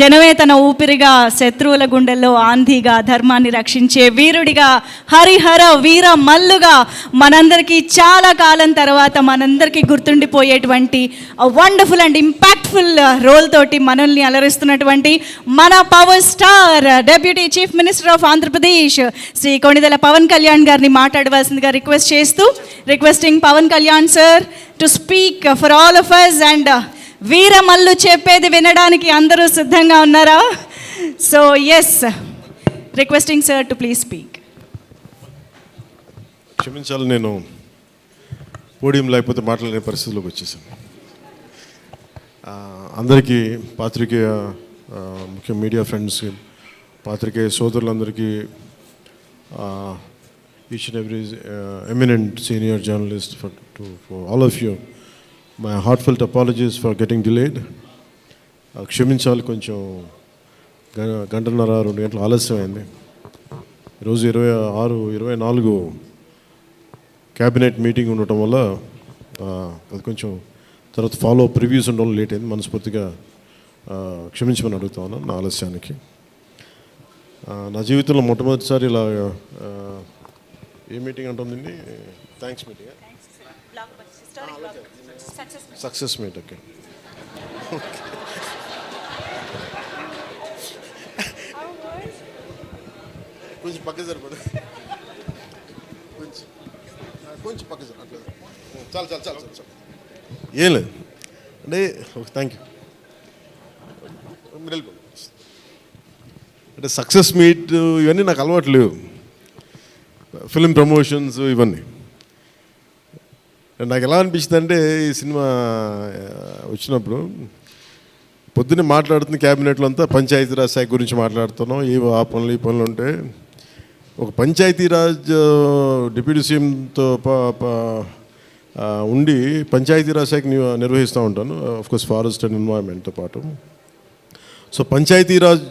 జనమే తన ఊపిరిగా, శత్రువుల గుండెల్లో ఆంధీగా, ధర్మాన్ని రక్షించే వీరుడిగా, హరిహర వీర మల్లుగా మనందరికీ చాలా కాలం తర్వాత మనందరికీ గుర్తుండిపోయేటువంటి వండర్ఫుల్ అండ్ ఇంపాక్ట్ఫుల్ రోల్ తోటి మనల్ని అలరిస్తున్నటువంటి మన power star deputy chief minister of Andhra Pradesh Shri Konidela Pawan Kalyan గారిని మాట్లాడవలసిందిగా requesting Pawan Kalyan sir to speak for all of us. And Veeramallu చెప్పేది వినడానికి అందరూ సిద్ధంగా ఉన్నారా? So yes, requesting sir to please speak. క్షమించాలి, నేను పోడియం లేకపోతే మాట్లాడే పరిస్థితిలోకి వచ్చేసాను. అందరికీ పాత్రికేయ ముఖ్య మీడియా ఫ్రెండ్స్, పాత్రికేయ సోదరులందరికీ, each and every eminent senior journalist for all of you, my heartfelt apologies for getting delayed. క్షమించాలి, కొంచెం గంటన్నర 2 గంటలు ఆలస్యమైంది. ఈరోజు 24 క్యాబినెట్ మీటింగ్ ఉండటం వల్ల అది కొంచెం తర్వాత ఫాలో అప్ రివ్యూస్ ఉండడం లేట్ అయింది. మనస్ఫూర్తిగా క్షమించమని అడుగుతా ఉన్నాను నా ఆలస్యానికి. నా జీవితంలో మొట్టమొదటిసారి ఇలా ఏ మీటింగ్ అంటుందండి? Thanks meeting, success meet. Okay, కొంచెం పక్క సరిపడు, కొంచెం పక్క సార్, అట్లా చాలు. ఏం లేదు అంటే ఓకే, థ్యాంక్ యూ. మీరు వెళ్ళిపోండి. అంటే సక్సెస్ మీట్ ఇవన్నీ నాకు అలవాటు లేవు, ఫిల్మ్ ప్రమోషన్స్ ఇవన్నీ. నాకు ఎలా అనిపించింది అంటే, ఈ సినిమా వచ్చినప్పుడు పొద్దున్నే మాట్లాడుతున్న క్యాబినెట్లో అంతా పంచాయతీరాజ్ శాఖ గురించి మాట్లాడుతున్నాం. ఆ పనులు ఈ పనులు ఉంటే ఒక పంచాయతీరాజ్ డిప్యూటీ సీఎంతో ఉండి పంచాయతీరాజ్ శాఖ నిర్వహిస్తూ ఉంటాను, ఆఫ్కోర్స్ ఫారెస్ట్ అండ్ ఎన్వైరన్మెంట్తో పాటు. సో పంచాయతీరాజ్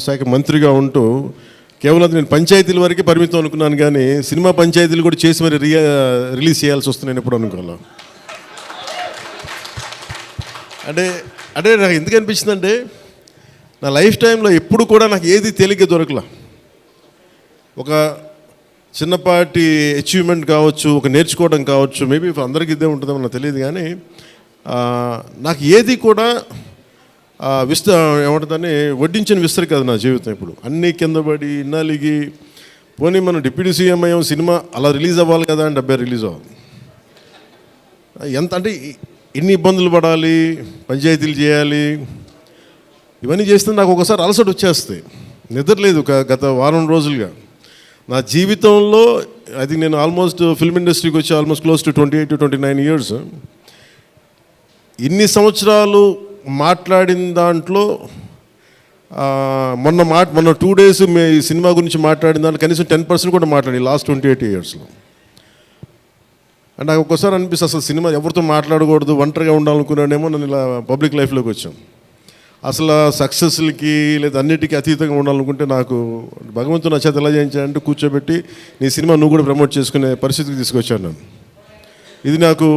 శాఖ మంత్రిగా ఉంటూ కేవలం నేను పంచాయతీల వరకే పరిమితం అనుకున్నాను, కానీ సినిమా పంచాయతీలు కూడా చేసి మరి రిలీజ్ చేయాల్సి వస్తుంది నేను ఎప్పుడు అనుకోవాలి. అంటే నాకు ఎందుకు అనిపించిందంటే, నా లైఫ్ టైంలో ఎప్పుడు కూడా నాకు ఏది తేలిగ్గా దొరకలా. ఒక చిన్నపాటి అచీవ్మెంట్ కావచ్చు, ఒక నేర్చుకోవడం కావచ్చు, మేబీ అందరికీ ఇదే ఉంటుందేమో నాకు తెలియదు, కానీ నాకు ఏది కూడా ఏమంటుందని వడ్డించిన విస్తరి కాదు నా జీవితం. ఇప్పుడు అన్నీ కింద పడి ఇన్నాళ్ళకి పోనీ మనం డిప్యూటీ సీఎం అయ్యాం, సినిమా అలా రిలీజ్ అవ్వాలి కదా అని 70 రిలీజ్ అవ్వాలి. ఎంత అంటే ఎన్ని ఇబ్బందులు పడాలి, పంచాయతీలు చేయాలి, ఇవన్నీ చేస్తే నాకు ఒకసారి అలసట వచ్చేస్తాయి. నిద్రలేదు గత వారం రోజులుగా నా జీవితంలో. అది నేను ఆల్మోస్ట్ ఫిల్మ్ ఇండస్ట్రీకి వచ్చి almost close to 28 to 29 years. ఇన్ని సంవత్సరాలు మాట్లాడిన దాంట్లో మొన్న 2 days ఈ సినిమా గురించి మాట్లాడిన దాంట్లో కనీసం 10% కూడా మాట్లాడి లాస్ట్ 28 yearsలో. అంటే నాకు ఒక్కసారి అనిపిస్తుంది, అసలు సినిమా ఎవరితో మాట్లాడకూడదు, ఒంటరిగా ఉండాలనుకున్నాడేమో. నేను ఇలా పబ్లిక్ లైఫ్లోకి వచ్చాను. అసలు సక్సెస్లకి లేదా అన్నిటికీ అతీతంగా ఉండాలనుకుంటే నాకు భగవంతుడు నా చేత ఎలా చేయించాడంటే కూర్చోబెట్టి నీ సినిమా నువ్వు కూడా ప్రమోట్ చేసుకునే పరిస్థితికి తీసుకొచ్చాను నేను. ఇది నాకు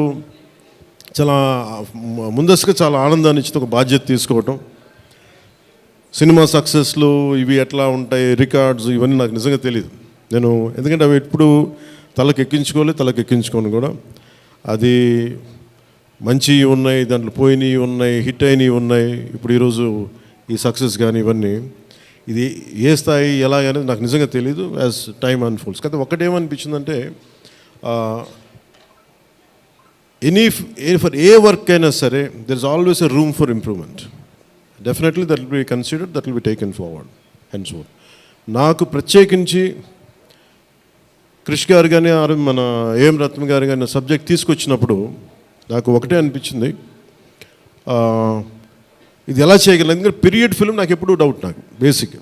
చాలా ముందస్తుగా చాలా ఆనందాన్ని ఇచ్చింది, ఒక బాధ్యత తీసుకోవటం. సినిమా సక్సెస్లు ఇవి ఎట్లా ఉంటాయి, రికార్డ్స్ ఇవన్నీ నాకు నిజంగా తెలియదు. నేను ఎందుకంటే అవి ఎప్పుడు తలకెక్కించుకోను కూడా. అది మంచి ఉన్నాయి, దాంట్లో పోయినవి ఉన్నాయి, హిట్ అయినవి ఉన్నాయి. ఇప్పుడు ఈరోజు ఈ సక్సెస్ కానీ ఇవన్నీ ఇది ఏ స్థాయి ఎలాగనేది నాకు నిజంగా తెలియదు యాజ్ టైమ్ అన్ఫోల్డ్స్. కానీ ఒకటేమనిపించిందంటే, ఫర్ ఏ వర్క్ అయినా సరే there is always a room for improvement. Definitely that will be considered, that will be taken forward and so. నాకు ప్రత్యేకించి క్రిష్ గారు కానీ మన ఏఎం రత్న గారు కానీ సబ్జెక్ట్ తీసుకొచ్చినప్పుడు నాకు ఒకటే అనిపించింది, ఇది ఎలా చేయగలం. ఎందుకంటే పీరియడ్ ఫిల్మ్ నాకు ఎప్పుడూ డౌట్, నాకు బేసిక్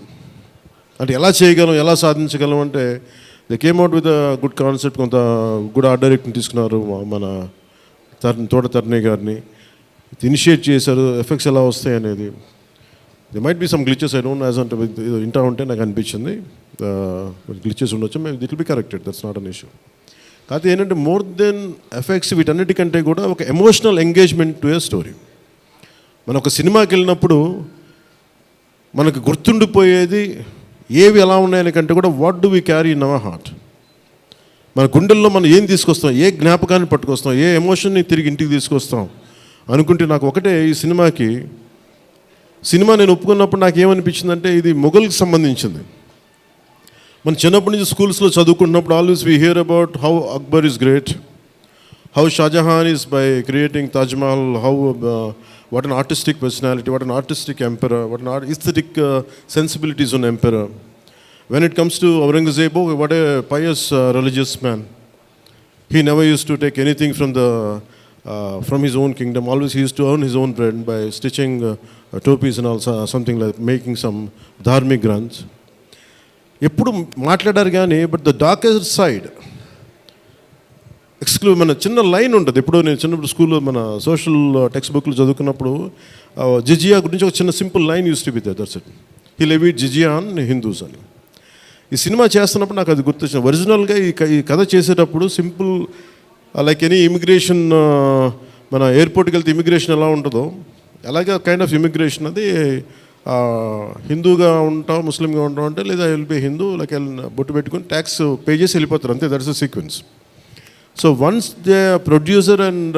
అంటే ఎలా చేయగలం, ఎలా సాధించగలం అంటే they came out with good concept. కొంత గుడ్ ఆర్ట్ డైరెక్ట్ని తీసుకున్నారు, మన తోట తరుణి గారిని ఇనిషియేట్ చేశారు. ఎఫెక్ట్స్ ఎలా వస్తాయి అనేది, they might be some glitches, I don't as అంటే ఇంటా ఉంటే నాకు అనిపించింది గ్లిచెస్ ఉండొచ్చు, maybe it will be corrected, that's not an issue. కాకపోతే ఏంటంటే మోర్ దెన్ ఎఫెక్ట్స్ వీటన్నిటికంటే కూడా ఒక emotional engagement to a story. మనం ఒక సినిమాకి వెళ్ళినప్పుడు మనకు గుర్తుండిపోయేది ఏవి ఎలా ఉన్నాయని కంటే కూడా what do we carry in our heart. మన గుండెల్లో మనం ఏం తీసుకొస్తాం, ఏ జ్ఞాపకాన్ని పట్టుకొస్తాం, ఏ ఎమోషన్ని తిరిగి ఇంటికి తీసుకొస్తాం అనుకుంటే నాకు ఒకటే ఈ సినిమా నేను ఒప్పుకున్నప్పుడు నాకు ఏమనిపించిందంటే ఇది మొఘల్కి సంబంధించింది. మన చిన్నప్పటి నుంచి స్కూల్స్లో చదువుకుంటున్నప్పుడు always we hear about how Akbar is great, how Shahjahan is by creating Taj Mahal, how what an artistic personality, what an artistic emperor, what an aesthetic sensibilities on emperor. When it comes to Aurangzeb, what a pious religious man. He never used to take anything from his own kingdom. Always he used to earn his own bread by stitching topis and also something like making some dharmic granths. ఎప్పుడు మాట్లాడారు కానీ but the darker side మన చిన్న line ఉంటుంది. ఎప్పుడు నేను చిన్నప్పుడు స్కూల్లో మన సోషల్ టెక్స్ట్ బుక్లు చదువుకున్నప్పుడు జిజియా గురించి ఒక చిన్న simple line used to be there, that's it. He levied జిజియా ఆన్ హిందూస్ అని. ఈ సినిమా చేస్తున్నప్పుడు నాకు అది గుర్తొచ్చింది. ఒరిజినల్గా ఈ కథ చేసేటప్పుడు సింపుల్ లైక్ ఎనీ ఇమిగ్రేషన్, మన ఎయిర్పోర్ట్కి వెళ్తే ఇమిగ్రేషన్ ఎలా ఉంటుందో అలాగే కైండ్ ఆఫ్ ఇమిగ్రేషన్ అది. హిందూగా ఉంటాం, ముస్లింగా ఉంటాం అంటే లేదా విల్ బి హిందూ లైక్ బొట్టు పెట్టుకుని ట్యాక్స్ పే చేసి వెళ్ళిపోతారు, అంతే. That's the sequence. So once the producer and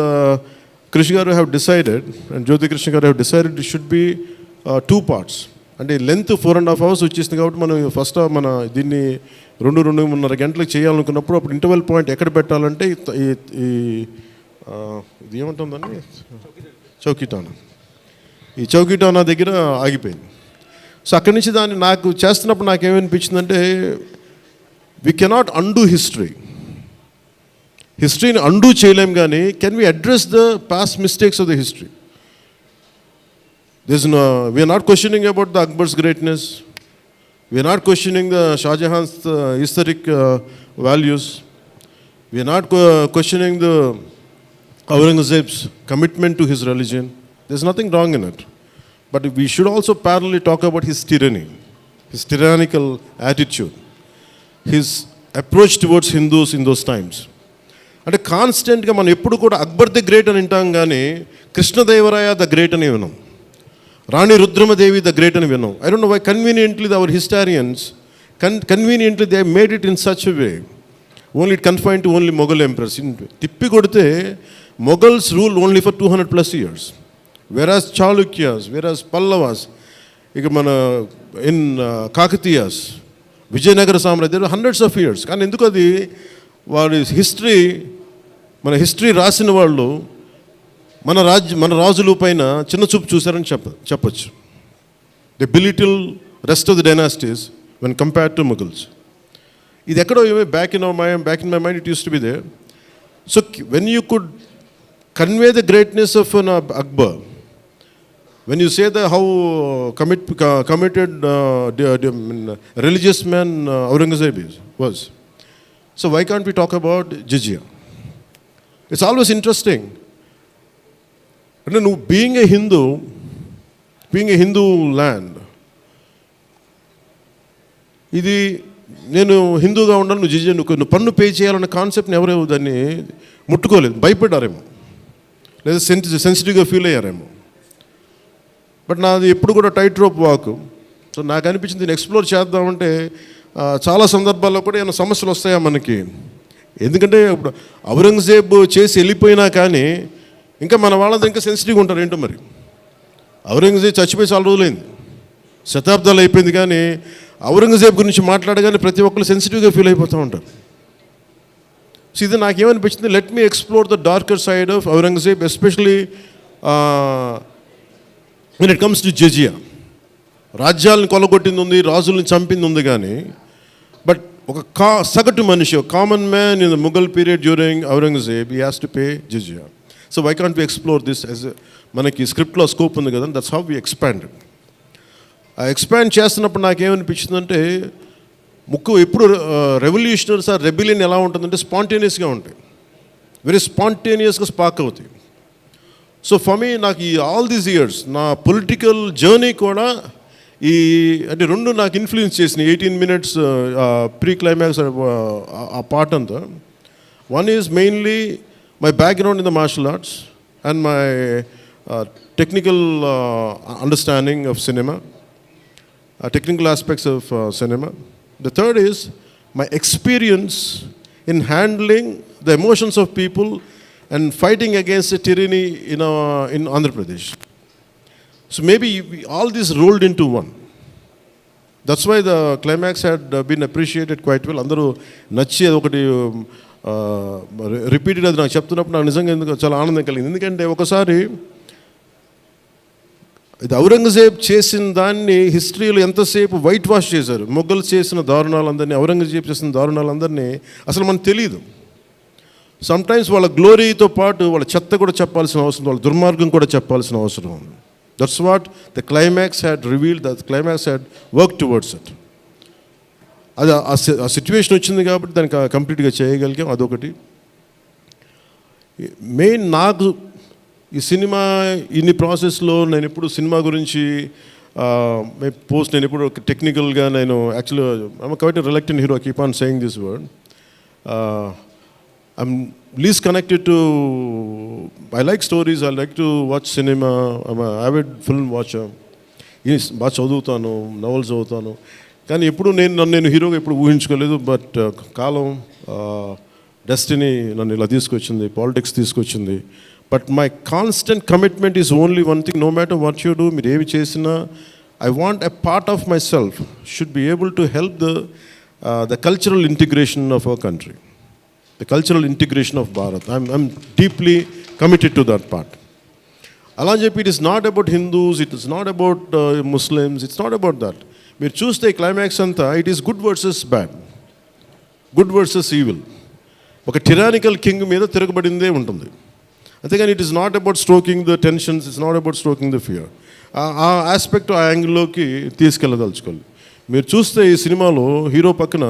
Krish garu have decided, and Jyoti Krishna garu have decided it should be 2 parts. అంటే లెంత్ 4.5 hours వచ్చేసింది కాబట్టి మనం ఫస్ట్ మన దీన్ని 2-2.5 గంటలకు చేయాలనుకున్నప్పుడు అప్పుడు ఇంటర్వెల్ పాయింట్ ఎక్కడ పెట్టాలంటే ఇది ఏమంటుందండి, చౌకీటానా. ఈ చౌకీటానా దగ్గర ఆగిపోయింది. సో అక్కడి నుంచి దాన్ని నాకు చేస్తున్నప్పుడు నాకేమనిపించిందంటే వీ కెనాట్ అండూ హిస్టరీని అండూ చేయలేం, కానీ can we address the past mistakes of the history. We're not questioning about the Akbar's greatness, we're not questioning the Shahjahan's historic values, we're not questioning the Aurangzeb's commitment to his religion. There is nothing wrong in it, but we should also parallelly talk about his tyranny, his tyrannical attitude, his approach towards Hindus in those times. అంటే కాన్స్టెంట్గా మనం ఎప్పుడు కూడా Akbar the great అని వింటాం, కానీ Krishnadevaraya the great అని విన్నాం, రాణి రుద్రమదేవి ద గ్రేట్ అని విన్నాం. I don't know why conveniently our historians conveniently they made it in such way only it confine to only Mughal emperors. తిప్పి కొడితే Mughals rule only for 200+ years, వెరాజ్ చాళుక్యాస్, వెరాజ్ పల్లవాస్, ఇక మన ఇన్ కాకతీయాస్, విజయనగర సామ్రాజ్యం హండ్రెడ్స్ ఆఫ్ ఇయర్స్. కానీ ఎందుకు అది వాడి మన హిస్టరీ రాసిన వాళ్ళు మన రాజుల పైన చిన్న చూపు చూశారని చెప్పచ్చు. The belittle rest of the dynasties when compared to Mughals. ఇది ఎక్కడో back in my mind it used to be there. So when you could convey the greatness of an Akbar, when you say that how committed religious man Aurangzeb was, so why can't we talk about jizya? It's always interesting. And being a Hindu land, ఇది నేను హిందూగా ఉండాలి, నువ్వు జిజియా నువ్వు పన్ను pay చేయాలన్న కాన్సెప్ట్ని ఎవరో దాన్ని ముట్టుకోలేదు, భయపడ్డారేమో, లేదా సెన్సిటివ్గా ఫీల్ అయ్యారేమో. బట్ నాది ఎప్పుడు కూడా టైట్ రోప్ వాక్. సో నాకు అనిపించింది దీన్ని ఎక్స్ప్లోర్ చేద్దామంటే చాలా సందర్భాల్లో కూడా ఏమైనా సమస్యలు వస్తాయా మనకి. ఎందుకంటే ఇప్పుడు ఔరంగజేబ్ చేసి వెళ్ళిపోయినా కానీ ఇంకా మన వాళ్ళంతా ఇంకా సెన్సిటివ్గా ఉంటారు ఏంటో మరి. ఔరంగజేబ్ చచ్చిపోయి చాలా రోజులైంది, శతాబ్దాలు అయిపోయింది, కానీ ఔరంగజేబ్ గురించి మాట్లాడగానే ప్రతి ఒక్కరు సెన్సిటివ్గా ఫీల్ అయిపోతూ ఉంటారు. సో ఇది నాకేమనిపించింది, let me explore the darker side of Aurangzeb, especially when it comes to jizya. రాజ్యాలను కొలగొట్టింది ఉంది, రాజుల్ని చంపింది ఉంది, కానీ బట్ ఒక సగటు మనిషి, common man in the Mughal period during Aurangzeb, he has to pay జిజియా. So why can't we explore this as మనకి స్క్రిప్ట్లో స్కోప్ ఉంది కదా, దట్స్ హౌ వి ఎక్స్పాండెడ్. ఆ ఎక్స్పాండ్ చేస్తున్నప్పుడు నాకేమనిపించిందంటే ఎప్పుడు రెవల్యూషనరీస్ ఆర్ రెబిలియన్ ఎలా ఉంటుందంటే స్పాంటేనియస్గా ఉంటాయి, వెరీ స్పాంటేనియస్గా స్పార్క్ అవుతాయి. సో ఫర్ మీ నాకు ఈ ఆల్ దీస్ ఇయర్స్ నా పొలిటికల్ జర్నీ కూడా అంటే రెండు నాకు ఇన్ఫ్లుయెన్స్ చేసినాయి. 18 minutes ప్రీ క్లైమాక్స్ ఆ పార్ట్ అంతా. One is mainly my background in the martial arts and my technical understanding of cinema. technical aspects of cinema. The third is my experience in handling the emotions of people and fighting against the tyranny in Andhra Pradesh. So maybe all this rolled into one. That's why the climax had been appreciated quite well. అందరూ నచ్చి అదొకటి repeated అది నాకు చెప్తున్నప్పుడు నాకు నిజంగా ఎందుకు చాలా ఆనందం కలిగింది. ఎందుకంటే ఒకసారి ఇది ఔరంగజేబ్ చేసిన దాన్ని హిస్టరీలో ఎంతసేపు వైట్ వాష్ చేశారు. మొఘల్ చేసిన దారుణాలందరినీ, ఔరంగజేబ్ చేసిన దారుణాలందరినీ అసలు మనకు తెలియదు. సమ్టైమ్స్ వాళ్ళ గ్లోరీతో పాటు వాళ్ళ చెత్త కూడా చెప్పాల్సిన అవసరం, వాళ్ళ దుర్మార్గం కూడా చెప్పాల్సిన అవసరం ఉంది. That's what the climax had revealed, the climax had work towards it. అది ఆ సిచ్యువేషన్ వచ్చింది కాబట్టి దానికి కంప్లీట్గా చేయగలిగాం. అదొకటి. మెయిన్ నాకు ఈ సినిమా ఇన్ని ప్రాసెస్లో నేను ఎప్పుడు సినిమా గురించి నేను ఎప్పుడు టెక్నికల్గా నేను యాక్చువల్గా I'm quite reluctant hero, keep on saying this word. I'm least connected to, I like stories, I like to watch cinema, I'm an avid film watcher. బాగా చదువుతాను, నవల్స్ చదువుతాను, కానీ ఎప్పుడు నేను హీరోగా ఎప్పుడు ఊహించుకోలేదు. బట్ కాలం, డెస్టినీ నన్ను ఇలా తీసుకొచ్చింది, పాలిటిక్స్ తీసుకొచ్చింది. But my constant commitment is only one thing, no matter what you do, మీరు ఏమి చేసినా I want a part of myself should be able to help the cultural integration of our country. The cultural integration of Bharat. I'm deeply committed to that part. అలా అని చెప్పి it is not about Hindus, it is not about Muslims, it's not about that. మీరు చూస్తే climax అంతా it is good versus bad, good versus evil. ఒక tyrannical king మీద తిరగబడిందే ఉంటుంది. అంతేగాని it is not about stroking the tensions, it's not about stroking the fear. ఆ aspect, ఆ యాంగిల్లోకి తీసుకెళ్ళదలుచుకోవాలి. మీరు చూస్తే ఈ సినిమాలో హీరో పక్కన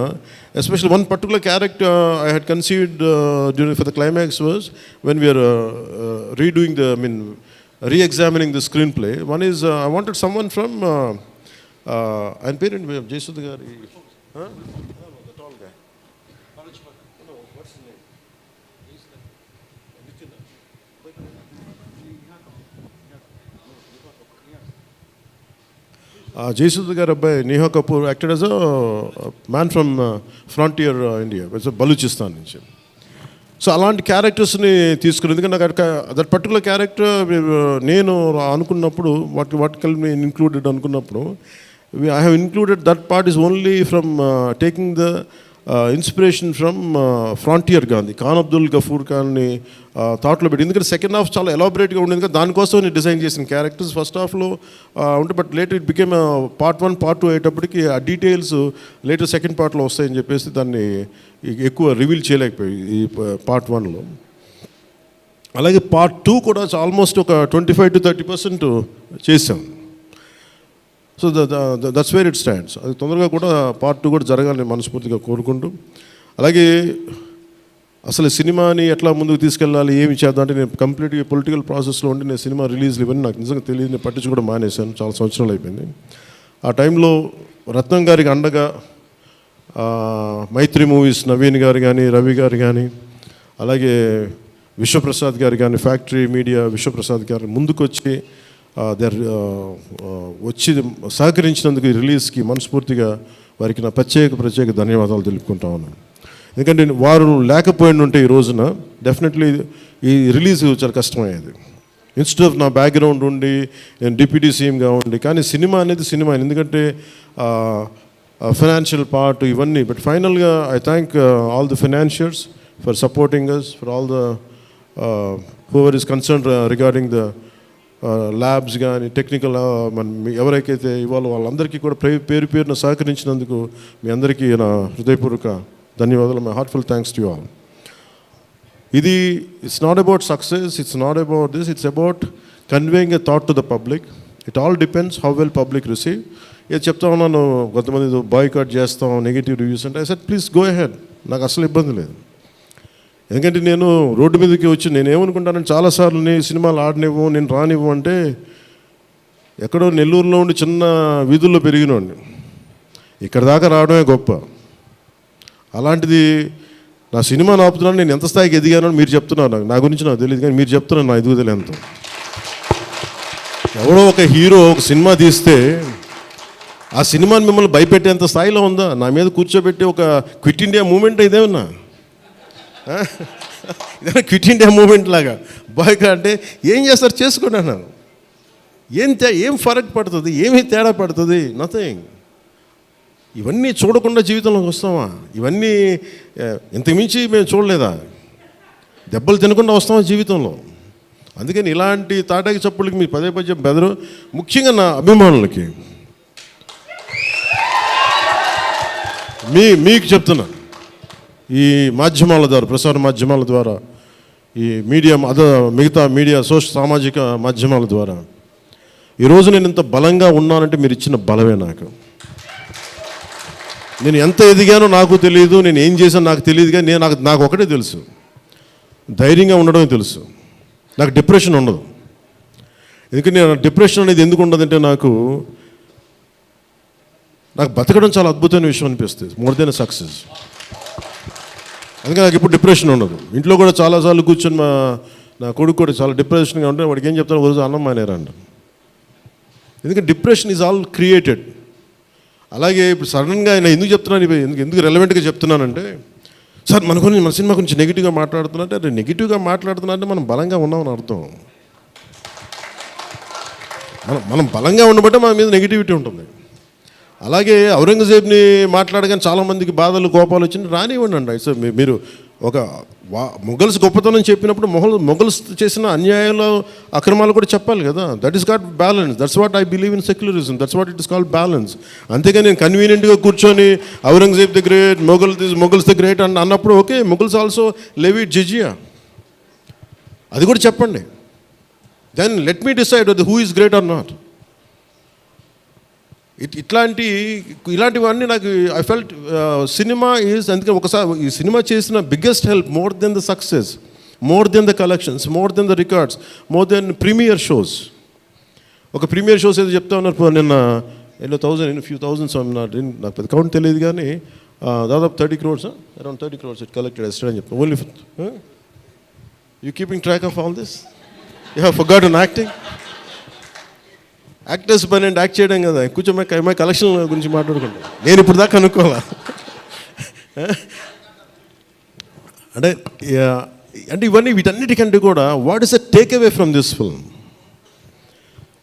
especially one particular character I had conceived during for the climax was when we're redoing re-examining the screenplay. One is I wanted someone from ఆయన పేరేంటి, జయసుధ గారి జయసుధ గారి అబ్బాయి Neha Kapoor acted as a man from frontier India, Balochistan నుంచి. So అలాంటి క్యారెక్టర్స్ని తీసుకుని, ఎందుకంటే నాకు దట్ పర్టికులర్ క్యారెక్టర్ నేను అనుకున్నప్పుడు వాట్ కెన్ బి ఇన్క్లూడెడ్ అనుకున్నప్పుడు I have included that part is only from taking the inspiration from frontier Gandhi, Khan Abdul Ghaffar ఖాన్ని థాట్లో పెట్టి. ఎందుకంటే సెకండ్ హాఫ్ చాలా ఎలాబరేట్గా ఉండేది కదా, దానికోసం నేను డిజైన్ చేసిన క్యారెక్టర్స్ ఫస్ట్ హాఫ్లో ఉంటే, but later it became part 1 part 2 అయ్యేటప్పటికి ఆ డీటెయిల్స్ లేటర్ సెకండ్ పార్ట్లో వస్తాయని చెప్పేసి దాన్ని ఎక్కువ రివీల్ చేయలేకపోయి ఈ పార్ట్ 1లో. అలాగే పార్ట్ 2 కూడా ఆల్మోస్ట్ ఒక 25 to 30% చేసాం. So that's where it stands. అది తొందరగా కూడా పార్ట్ 2 కూడా జరగాలని మనస్ఫూర్తిగా కోరుకుంటూ, అలాగే అసలు సినిమాని ఎట్లా ముందుకు తీసుకెళ్ళాలి, ఏమి చేద్దాం అంటే నేను కంప్లీట్గా పొలిటికల్ ప్రాసెస్లో ఉండి నేను సినిమా రిలీజ్లు ఇవన్నీ నాకు నిజంగా తెలియదు, నేను పట్టించుకోవడం మానేశాను, చాలా సంవత్సరాలు అయిపోయింది. ఆ టైంలో రత్నం గారికి అండగా మైత్రి మూవీస్ నవీన్ గారు కానీ, రవి గారు కానీ, అలాగే విశ్వప్రసాద్ గారు కానీ, ఫ్యాక్టరీ మీడియా విశ్వప్రసాద్ గారు ముందుకు వచ్చి వచ్చి సహకరించినందుకు ఈ రిలీజ్కి మనస్ఫూర్తిగా వారికి నా ప్రత్యేక ధన్యవాదాలు తెలుపుకుంటా ఉన్నాను. ఎందుకంటే వారు లేకపోయిన ఉంటే ఈ రోజున డెఫినెట్లీ ఈ రిలీజ్ చాలా కష్టమయ్యేది. ఇన్స్టెడ్ ఆఫ్ నా బ్యాక్గ్రౌండ్ ఉండి నేను డిప్యూటీ సీఎంగా ఉండి, కానీ సినిమా అనేది సినిమా, ఎందుకంటే ఫైనాన్షియల్ పార్ట్ ఇవన్నీ. బట్ ఫైనల్గా I thank all the financiers for supporting us, for all the whoever is concern regarding the labs కానీ, టెక్నికల్ ఎవరైతే ఇవాళ వాళ్ళందరికీ కూడా పేరున సహకరించినందుకు మీ అందరికీ నా హృదయపూర్వక ధన్యవాదాలు. My heartful thanks to you all. ఇది it's not about success, it's not about this, it's about conveying a thought to the public. It all depends how well public receive. ఏది చెప్తా ఉన్నాను, కొంతమంది బాయ్కాట్ చేస్తాం, నెగిటివ్ రివ్యూస్ అంటే, I said please go ahead, నాకు అసలు ఇబ్బంది లేదు. ఎందుకంటే నేను రోడ్డు మీదకి వచ్చి నేను ఏమనుకుంటానంటే చాలాసార్లు నేను సినిమాలు ఆడనివ్వు, నేను రానివ్వు అంటే, ఎక్కడో నెల్లూరులో ఉండి చిన్న వీధుల్లో పెరిగినోడిని, ఇక్కడ దాకా రావడమే గొప్ప. అలాంటిది నా సినిమా ఆపుతున్నాను, నేను ఎంత స్థాయికి ఎదిగానని మీరు చెప్తున్నారు. నా గురించి నాకు తెలియదు, కానీ మీరు చెప్తున్నారు నా ఎదుగుదల ఎంత. ఎవడో ఒక హీరో ఒక సినిమా తీస్తే ఆ సినిమాని మిమ్మల్ని భయపెట్టేంత స్థాయిలో ఉందా? నా మీద కూర్చోబెట్టి ఒక క్విట్ ఇండియా మూమెంట్ ఇదేమన్నా, ఇదేనా క్విట్ ఇండియా మూమెంట్ లాగా? బాయ్గా అంటే ఏం చేస్తారు చేసుకోండి అన్నాను. ఏం ఫరక్ పడుతుంది, ఏమీ తేడా పడుతుంది? నథింగ్. ఇవన్నీ చూడకుండా జీవితంలోకి వస్తామా? ఇవన్నీ ఇంతకుమించి మేము చూడలేదా? దెబ్బలు తినకుండా వస్తామా జీవితంలో? అందుకని ఇలాంటి తాటాకి చప్పులకి మీరు పదే పదే బెదరు. ముఖ్యంగా నా అభిమానులకి మీకు చెప్తున్నా, ఈ మాధ్యమాల ద్వారా, ప్రసార మాధ్యమాల ద్వారా, ఈ మీడియా మిగతా మీడియా సామాజిక మాధ్యమాల ద్వారా ఈరోజు నేను ఇంత బలంగా ఉన్నానంటే మీరు ఇచ్చిన బలమే నాకు. నేను ఎంత ఎదిగానో నాకు తెలియదు, నేను ఏం చేశానో నాకు తెలియదు, కానీ నాకు ఒకటే తెలుసు, ధైర్యంగా ఉండడమే తెలుసు. నాకు డిప్రెషన్ ఉండదు. ఎందుకంటే నేను డిప్రెషన్ అనేది ఎందుకు ఉండదంటే నాకు బతకడం చాలా అద్భుతమైన విషయం అనిపిస్తుంది, మోర్ దెన్ సక్సెస్. అందుకే నాకు ఇప్పుడు డిప్రెషన్ ఉండదు. ఇంట్లో కూడా చాలాసార్లు కూర్చొని నా కొడుకు కూడా చాలా డిప్రెషన్గా ఉంటే వాడికి ఏం చెప్తాను, రోజు అన్నం మానేరంట. ఎందుకంటే డిప్రెషన్ ఈజ్ ఆల్ క్రియేటెడ్. అలాగే ఇప్పుడు సడన్గా ఆయన ఎందుకు చెప్తున్నాను, ఎందుకు రెలవెంట్గా చెప్తున్నానంటే, సార్ మన సినిమా గురించి నెగిటివ్గా మాట్లాడుతున్నట్టే, అదే నెగిటివ్గా మాట్లాడుతున్నట్టే మనం బలంగా ఉన్నామని అర్థం. మనం బలంగా ఉండబట్టే మన మీద నెగిటివిటీ ఉంటుంది. అలాగే ఔరంగజేబ్ని మాట్లాడగానే చాలామందికి బాధలు కోపాలు వచ్చింది, రానివ్వండి. సో మీరు ఒక మొఘల్స్ గొప్పతనం చెప్పినప్పుడు మొఘల్స్ చేసిన అన్యాయాలు అక్రమాలు కూడా చెప్పాలి కదా. That is got balance. That's what I believe in secularism. That's what it is called balance. అంతేగా నేను కన్వీనియంట్గా కూర్చొని Aurangzeb the great, Mughals the great అన్నప్పుడు ఓకే, మొఘల్స్ ఆల్సో లెవిడ్ జిజియా, అది కూడా చెప్పండి. Then let me decide who is great or not. ఇలాంటివన్నీ నాకు ఐ ఫెల్ట్ సినిమా ఈజ్, అందుకే ఒకసారి ఈ సినిమా చేసిన biggest help, more than the success, more than the collections, more than the records, more than premier shows. ఒక premier shows ఏదో చెప్తా ఉన్నారు నిన్న, ఫ్యూ థౌజండ్స్, నాకు పెద్ద కౌంట్ తెలియదు కానీ దాదాపు 30 crores, around 30 crores it collected yesterday అని చెప్తాను. Only you keeping track of all this? You have forgotten acting. Actors పని అంటే యాక్ట్ చేయడం కదా, కూర్చోమై కలెక్షన్ గురించి మాట్లాడుకుంటాం. నేను ఇప్పుడు దాకా అనుకోవాలా అంటే ఇవన్నీ వీటన్నిటికంటే కూడా what is the takeaway from this film?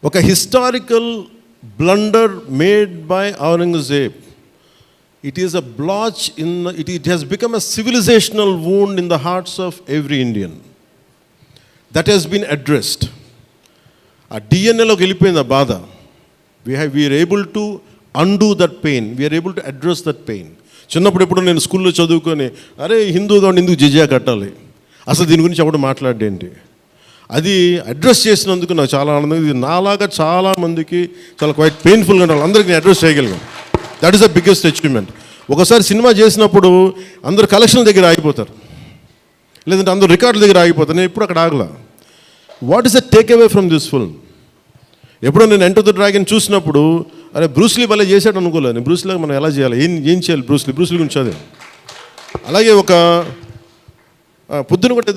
ఒక historical blunder made by Aurangzeb. It is a blotch it has become a civilizational wound in the hearts of every Indian. That has been addressed. ఆ డిఎన్ఏలోకి వెళ్ళిపోయింది ఆ బాధ. We're able to undo that pain, we're able to address that pain. చిన్నప్పుడు ఎప్పుడు నేను స్కూల్లో చదువుకొని, అరే హిందూగా ఉండి ఎందుకు జిజియా కట్టాలి, అసలు దీని గురించి ఎవడు మాట్లాడేంటి, అది అడ్రస్ చేసినందుకు నాకు చాలా ఆనందంగా. ఇది నాలాగా చాలామందికి చాలా క్వైట్ పెయిన్ఫుల్గా ఉండాలి, అందరికీ నేను అడ్రస్ చేయగలిగాను. That is the biggest achievement. ఒకసారి సినిమా చేసినప్పుడు అందరు కలెక్షన్ల దగ్గర ఆగిపోతారు, లేదంటే అందరు రికార్డుల దగ్గర ఆగిపోతారు. నేను ఎప్పుడు అక్కడ ఆగలా. What is the takeaway from this film? ఎప్పుడో నేను ఎంటర్ ద డ్రాగన్ చూసినప్పుడు, అరే బ్రూస్లీ భలే చేశాడు అనుకోలేదు. నేను బ్రూస్లీగా మనం ఎలా చేయాలి, ఏం చేయాలి, బ్రూస్లీ గురించి అదే. అలాగే ఒక పొద్దున కూడా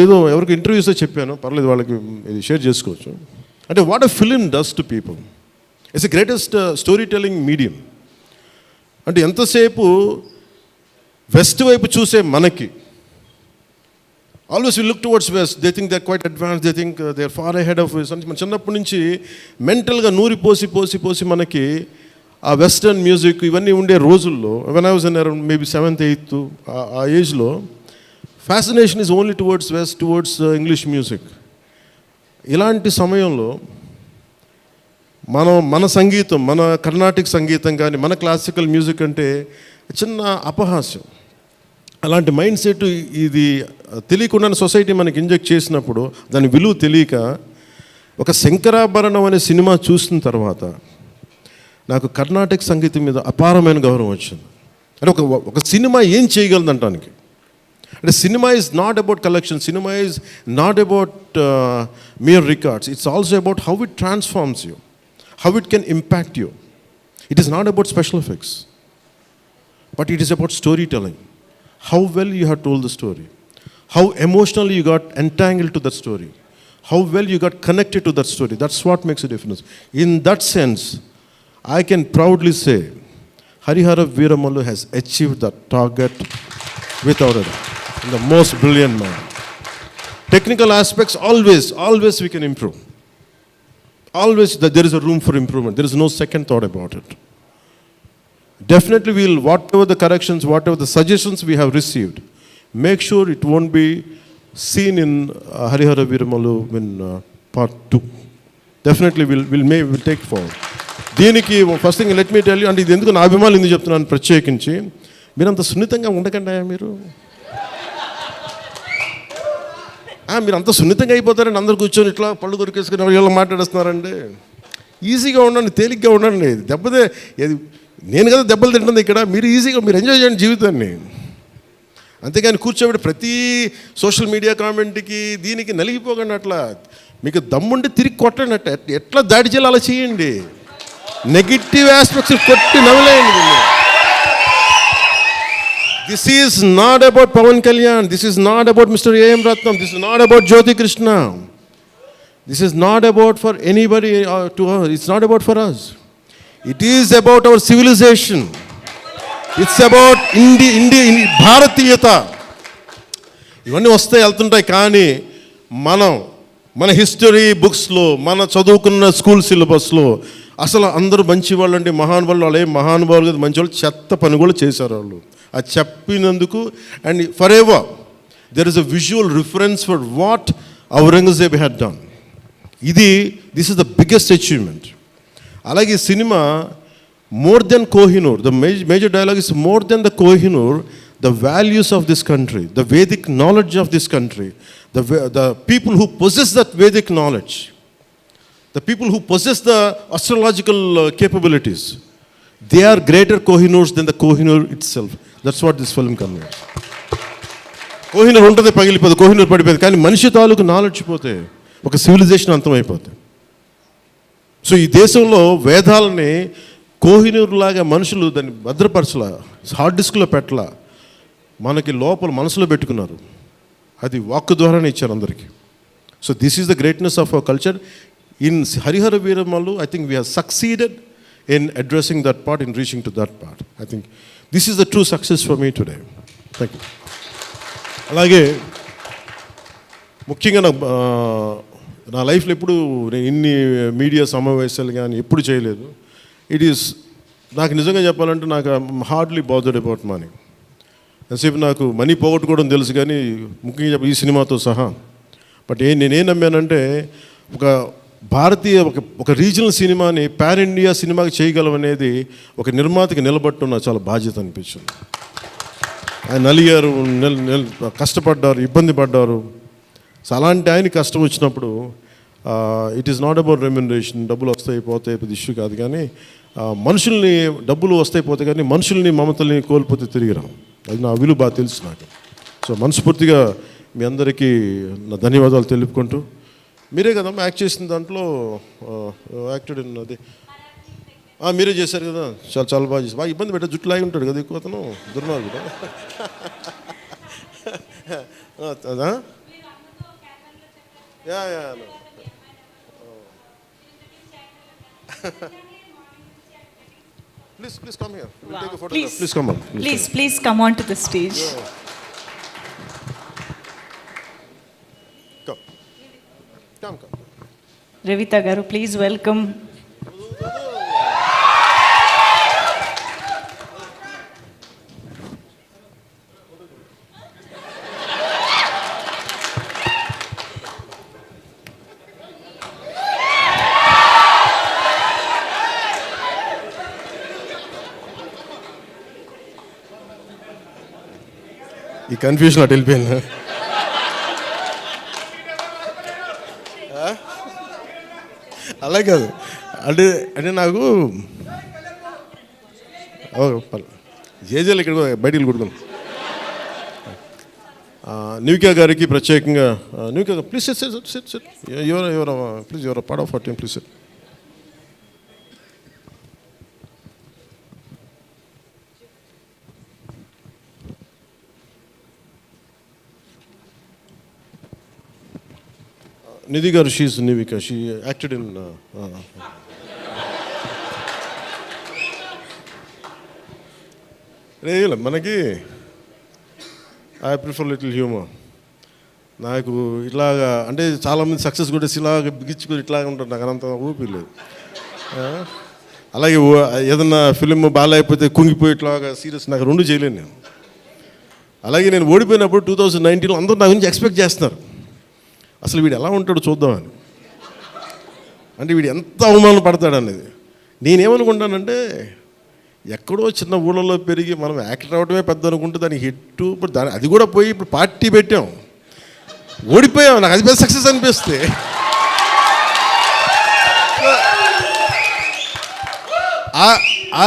ఏదో ఎవరికి ఇంటర్వ్యూస్లో చెప్పాను, పర్లేదు వాళ్ళకి ఇది షేర్ చేసుకోవచ్చు. అంటే what a film does to people. It's the greatest story telling medium. అంటే ఎంతసేపు వెస్ట్ వైపు చూసే మనకి, always we look towards west, they think they are quite advance, they think they are far ahead of us. మన చిన్నప్పటి నుంచి మెంటల్గా నూరి పోసి మనకి ఆ వెస్టర్న్ మ్యూజిక్ ఇవన్నీ ఉండే రోజుల్లో, when I was in around maybe 7th 8th ఆ ఏజ్లో, fascination is only towards west, towards English music. ఇలాంటి సమయంలో మన సంగీతం, మన కర్ణాటిక్ సంగీతం కానీ మన క్లాసికల్ మ్యూజిక్ అంటే చిన్న అపహాస్యం. అలాంటి మైండ్ సెట్ ఇది తెలియకుండా సొసైటీ మనకి ఇంజెక్ట్ చేసినప్పుడు, దాని విలువ తెలియక, ఒక శంకరాభరణం అనే సినిమా చూసిన తర్వాత నాకు కర్ణాటక సంగీతం మీద అపారమైన గౌరవం వచ్చింది. అంటే ఒక సినిమా ఏం చేయగలదంటానికి. అంటే cinema is not about collection, cinema is not about mere records, it's also about how it transforms you, how it can impact you. It is not about special effects, but it is about story telling. How well you have told the story, how emotionally you got entangled to that story, how well you got connected to that story. That's what makes a difference. In that sense, I can proudly say Harihara Veeramallu has achieved the target without a doubt. In the most brilliant manner. Technical aspects, always we can improve. Always there is a room for improvement. There is no second thought about it. Definitely we'll, whatever the corrections, whatever the suggestions we have received, make sure it won't be seen in Harihara Veeramallu in part 2. Definitely we'll take forward. దీనికి first thing let me tell you, అంటే ఇది ఎందుకు నా అభిమానులు ఎందుకు చెప్తున్నాను ప్రత్యేకించి, మీరు అంత సున్నితంగా ఉండకండి మీరు అంత సున్నితంగా అయిపోతారండి, అందరు కూర్చొని ఇట్లా పళ్ళు దొరికేసుకుని వీళ్ళు మాట్లాడేస్తున్నారండి. ఈజీగా ఉండండి, తేలిగ్గా ఉండండి. నేను కదా దెబ్బలు తింటుంది ఇక్కడ, మీరు ఈజీగా మీరు ఎంజాయ్ చేయండి జీవితాన్ని. అంతేగాని కూర్చోబెట్టి ప్రతి సోషల్ మీడియా కామెంట్కి దీనికి నలిగిపోకండి. అట్లా మీకు దమ్ముంటే తిరిగి కొట్టండి. ఎట్లా దాడి చేయాలి అలా చేయండి. నెగిటివ్ ఆస్పెక్ట్స్ కొట్టి నవ్వలేయండి. This is not about Pawan Kalyan. This is not about Mr. A.M. Ratnam. This is not about Jyoti Krishna. This is not about for anybody to her. It's not about for us. It is about our civilization. It's about భారతీయత. ఇవన్నీ వస్తాయి వెళ్తుంటాయి, కానీ మన history బుక్స్లో, మన చదువుకున్న school సిలబస్లో అసలు అందరూ మంచి వాళ్ళు అంటే మహానుభావులు, వాళ్ళు ఏం మహానుభావులు కదా, మంచి వాళ్ళు చెత్త పని కూడా చేశారు వాళ్ళు. అది చెప్పినందుకు and for ever there is a visual reference for what Aurangzeb had done. This is the biggest achievement. అలాగే cinema more than Kohinoor, the major dialogue is more than the Kohinoor, the values of this country, the Vedic knowledge of this country, the people who possess that Vedic knowledge, the people who possess the astrological capabilities, they are greater Kohinoors than the Kohinoor itself. That's what this film conveys. Kohinoor ఉంటుంది, పగిలిపోతుంది, కోహినూర్ పడిపోతుంది, కానీ మనిషి తాలూకు knowledge పోతే ఒక civilisation అంతమైపోతుంది. So ఈ దేశంలో వేదాలని కోహినూర్ లాగా మనుషులు దాన్ని భద్రపరచలా, హార్డ్ డిస్క్లో పెట్టలా, మనకి లోపల మనసులో పెట్టుకున్నారు. అది వాక్కు ద్వారానే ఇచ్చారు అందరికీ. So this is the greatness of our culture. In Harihara Veeramallu, I think we have succeeded in addressing that part, in reaching to that part. I think this is the true success for me today. Thank you. అలాగే ముఖ్యంగా నా లైఫ్లో ఎప్పుడు నేను ఇన్ని media సమావేశాలు కానీ ఎప్పుడు చేయలేదు. నాకు నిజంగా చెప్పాలంటే నాకు హార్డ్లీ బాదర్డ్ అబౌట్ మనీ. ఎంతసేపు నాకు మనీ పోగొట్టుకోవడం తెలుసు, కానీ ముఖ్యంగా చెప్పి ఈ సినిమాతో సహా. బట్ నేనేం నమ్మానంటే ఒక రీజనల్ సినిమాని పాన్ ఇండియా సినిమాకి చేయగలం అనేది ఒక నిర్మాతకి నిలబట్టున్న చాలా బాధ్యత అనిపించింది. ఆయన నలిగారు, కష్టపడ్డారు, ఇబ్బంది పడ్డారు. సో అలాంటి ఆయన కష్టం వచ్చినప్పుడు it is not about remuneration, డబ్బులు వస్తాయి పోతాయి, పెద్ద ఇష్యూ కాదు. కానీ మనుషుల్ని, డబ్బులు వస్తాయి పోతాయి, కానీ మనుషుల్ని, మమతల్ని కోల్పోతే తిరిగి రాం. అది నా విలువ బాగా తెలుసు నాకు. సో మనస్ఫూర్తిగా మీ అందరికీ నా ధన్యవాదాలు తెలుపుకుంటూ, మీరే కదమ్మా యాక్ట్ చేసిన దాంట్లో యాక్టెడ్ అది మీరే చేశారు కదా, చాలా బాగా చేశారు. బాగా ఇబ్బంది పెట్టే జుట్టు లాగి ఉంటాడు కదా ఎక్కువ అతను, దుర్మార్గుడు. అదా Please come here. We'll take a photograph. Please come on. Please come on to the stage. Come. Revita garu, please welcome. ఈ కన్ఫ్యూజన్ అటు వెళ్ళిపోయింది. అలా కాదు అంటే నాకు జేజేలు ఇక్కడ బయటికి కొడుకున్నాం. న్యూకా గారికి ప్రత్యేకంగా, న్యూకా please sit please your part of our team, please sit. Nidhi garu, she's Nivika. She acted in లేదు మనకి ఐ ప్రిఫర్ లిటిల్ హ్యూమర్. నాకు ఇట్లాగా అంటే చాలామంది సక్సెస్ కూడా ఇలాగ బిగించుకుని ఇట్లాగా ఉంటారు, నాకు అంత ఊపి లేదు. అలాగే ఏదన్నా ఫిలిం బాగాలేకపోతే కుంగిపోయి ఇట్లాగా సీరియస్, నాకు రెండు చేయలేను నేను. అలాగే నేను ఓడిపోయినప్పుడు 2019లో అందరూ నా గురించి ఎక్స్పెక్ట్ చేస్తున్నారు, అసలు వీడు ఎలా ఉంటాడో చూద్దామని, అంటే వీడు ఎంత అవమానం పడతాడు అనేది. నేనేమనుకుంటానంటే ఎక్కడో చిన్న ఊళ్ళలో పెరిగి మనం యాక్టర్ అవడమే పెద్ద అనుకుంటే దానికి హిట్, ఇప్పుడు అది కూడా పోయి ఇప్పుడు పార్టీ పెట్టాం, ఓడిపోయాం, నాకు అది పెద్ద సక్సెస్ అనిపిస్తే.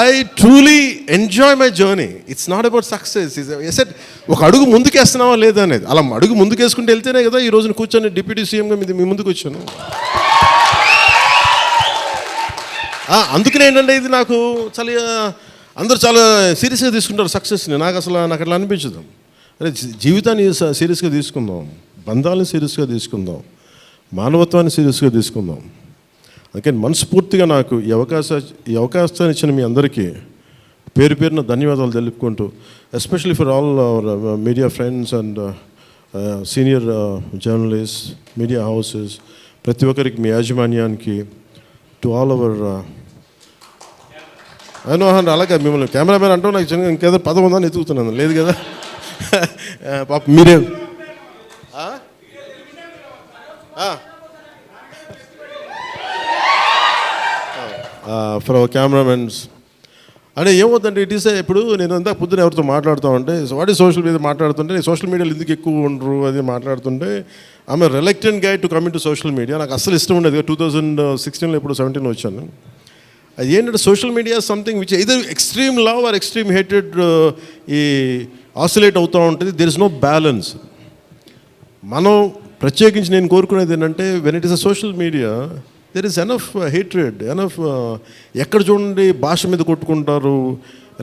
I truly enjoy my journey. It's not about success. I said, ఒక అడుగు ముందుకేస్తున్నావా లేదా అనేది. అలా అడుగు ముందుకేసుకుంటూ వెళ్తేనే కదా ఈ రోజున కూర్చొని డిప్యూటీ సీఎంగా మీ ముందుకు వచ్చాను. అందుకనే ఏంటంటే ఇది నాకు చాలా అందరూ చాలా సీరియస్గా తీసుకుంటారు సక్సెస్ని. నాకు అట్లా అనిపించదు. అరే జీవితాన్ని సీరియస్గా తీసుకుందాం, బంధాలను సీరియస్గా తీసుకుందాం, మానవత్వాన్ని సీరియస్గా తీసుకుందాం. అందుకని మనస్ఫూర్తిగా నాకు ఈ అవకాశాన్ని ఇచ్చిన మీ అందరికీ పేరు పేరున ధన్యవాదాలు తెలుపుకుంటూ, especially for all our media friends and senior journalist, media houses, ప్రతి ఒక్కరికి మీ యాజమాన్యానికి, టు ఆల్ అవర్ అలాగే మిమ్మల్ని కెమెరామెన్ అంటూ నాకు చిన్న ఇంకేదో పదం ఉందని ఎత్తుకుతున్నాను, లేదు కదా పాప మీరే ఫర్ అవర్ కెమెరామెన్స్. అంటే ఏమవుతుందంటే ఇట్ ఈస్ ఇప్పుడు నేను అంతా పొద్దున ఎవరితో మాట్లాడుతూ ఉంటే వాట్ ఈస్ సోషల్ మీడియా మాట్లాడుతుంటే, నేను సోషల్ మీడియాలో ఎందుకు ఎక్కువ ఉండరు అది మాట్లాడుతుంటే, ఆమె reluctant guy to coming to social media. నాకు అస్సలు ఇష్టం ఉండేది. 2016లో ఇప్పుడు 17లో వచ్చాను. అది ఏంటంటే social media something which either extreme love or extreme hated ఈ ఆసిలేట్ అవుతూ ఉంటుంది. There is no balance. మనం ప్రత్యేకించి నేను కోరుకునేది ఏంటంటే when it is a social media there is enough hatred, enough ఎక్కడ చూడండి భాష మీద కొట్టుకుంటారు,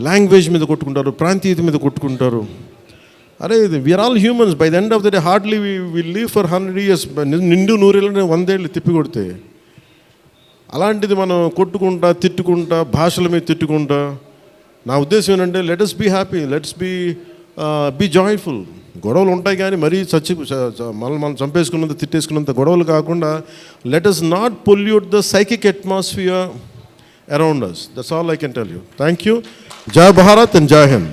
లాంగ్వేజ్ మీద కొట్టుకుంటారు, ప్రాంతీయత మీద కొట్టుకుంటారు. అరే we are all humans. By the end of the day hardly we live for 100 years. నిండు 100 ఏళ్ళని 100 ఏళ్ళు తిప్పి కొడితే, అలాంటిది మనం కొట్టుకుంటా తిట్టుకుంటా భాషల మీద తిట్టుకుంటా, నా ఉద్దేశం ఏంటంటే let us be happy, let's be joyful. గొడవలు ఉంటాయి కానీ మరీ మనం చంపేసుకున్నంత తిట్టేసుకున్నంత గొడవలు కాకుండా let us not pollute the psychic atmosphere around us. That's all I can tell you. Thank you. జై భారత్ అండ్ జై హింద్.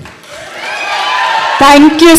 Thank you.